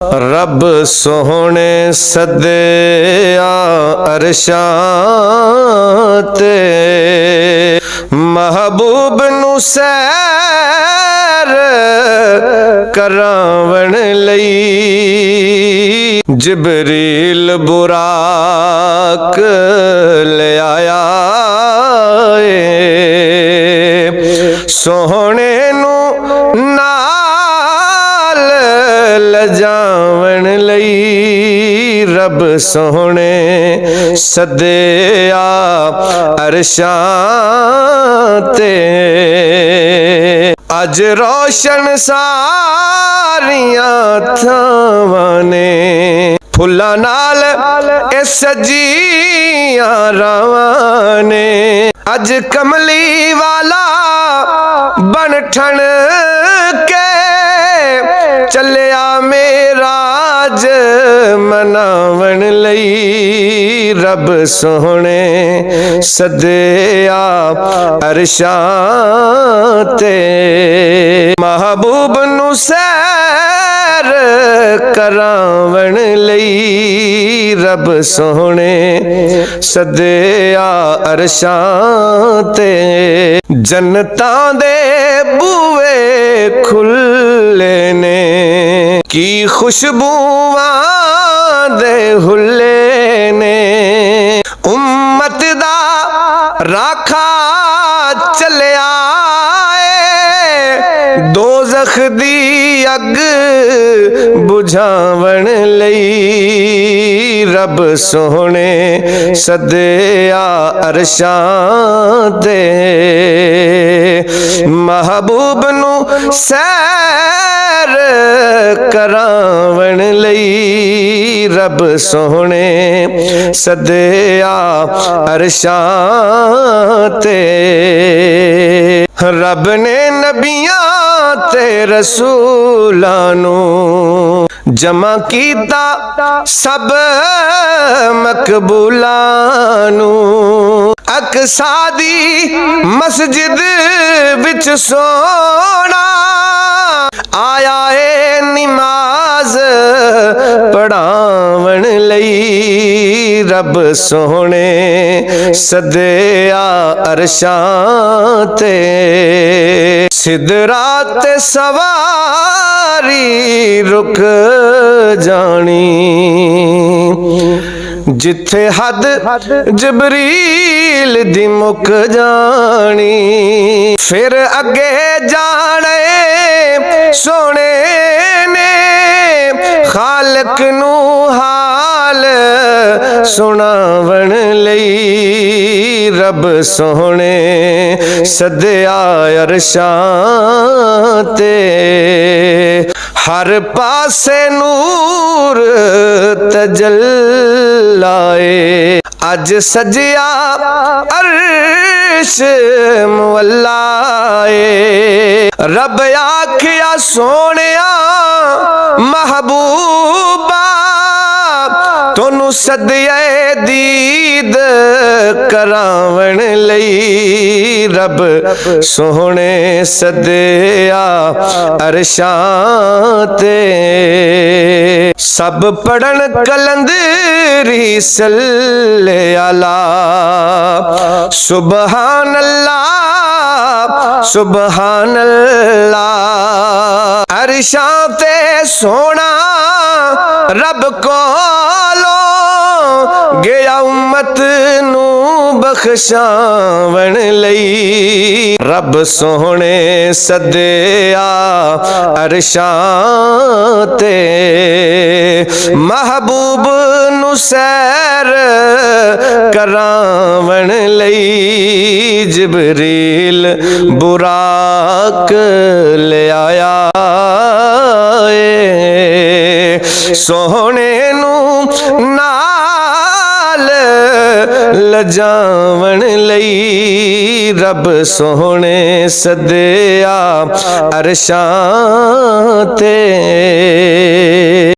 रब सोहने सदया अरशां ते महबूब नू सैर करावण लई जिबरील बुराक ले आया सोहने नू नाल लजावण लई रब सोहने सदया अरशां ते अज रोशन सारियां थावां ने फुल्लां नाल ए सजियां रावां ने अज कमली वाला बन ठण के चलिया मेराज मनावण लई रब सोहने सदया अरशां ते महबूब नू सैर करावण लई रब सोहने सदया अरशां ते जन्नतां दे बूए खुले ने की खुशबूआं दे हुल्ले ने उम्मत दा राखा चलिया दोज़ख दी अग बुझावण लई रब सोहने सदया अरशां ते महबूब नू सैर करावण लई रब सोहने सदया अरशां ते रब ने नबियां ते रसूलां नू जमा कीता सब मकबूलां नू अक्सा दी मस्जिद विच सोना आया ए निमाज पढ़ावण लई रब सोहने सदया अरशां ते सिदरा ते सवारी रुक जानी जिथे हद जबरील दी मुक जानी फिर अगे जाने सोने ने खालक नू हाल सुनावण लई रब सोहने सदया अरशां ते हर पासे नूर तजल्लाए अज सजिया अर्श मुअल्लाए रब आखिया सोनिया महबूबा तोनू सदया दीद करावण लई रब सोहने सदया अरशां ते सब पढ़न कलंदरी सल्ले अला सुबहान अल्लाह सुबहान अल्लाह अरशां ते सोना रब कोलो गया उम्मत नू बख्शावण लई रब सोहने सदया अरशां ते महबूब नू सैर करावण लई जिबरील बुराक ले आया सोहने नू नाल लजावण लई रब सोहने सदया अरशां ते।